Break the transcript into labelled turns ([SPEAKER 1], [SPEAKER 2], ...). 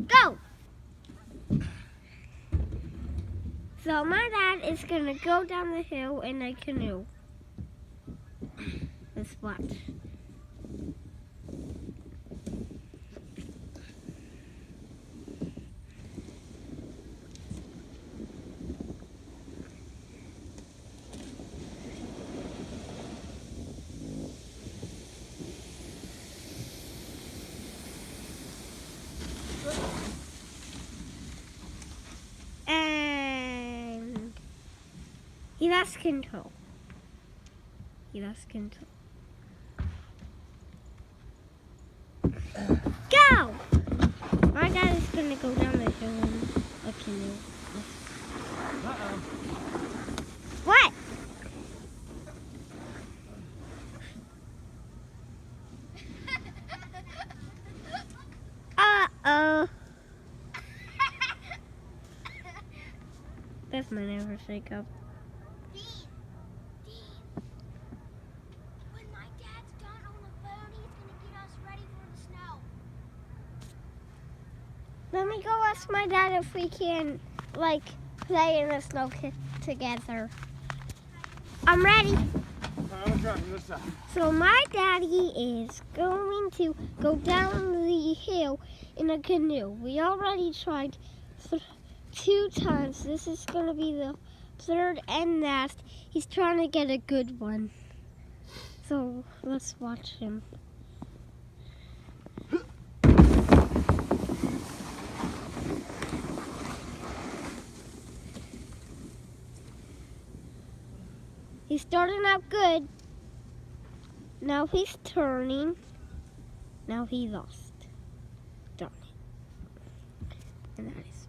[SPEAKER 1] Go! So my dad is gonna go down the hill in a canoe. Let's watch. And he lost control. Go! My dad is gonna go down the hill in a canoe.
[SPEAKER 2] Uh-oh.
[SPEAKER 1] What? Uh-oh. That's my never shake up.
[SPEAKER 3] Dean, when my dad's done on the phone, he's gonna get us ready for the snow.
[SPEAKER 1] Let me go ask my dad if we can, like, play in the snow together. I'm ready.
[SPEAKER 2] I'm gonna try from this side.
[SPEAKER 1] So my daddy is going to go down the hill in a canoe. We already tried 2 times. This is going to be the 3rd and last. He's trying to get a good one. So let's watch him. He's starting out good. Now he's turning. Now he lost. Darn it. And that is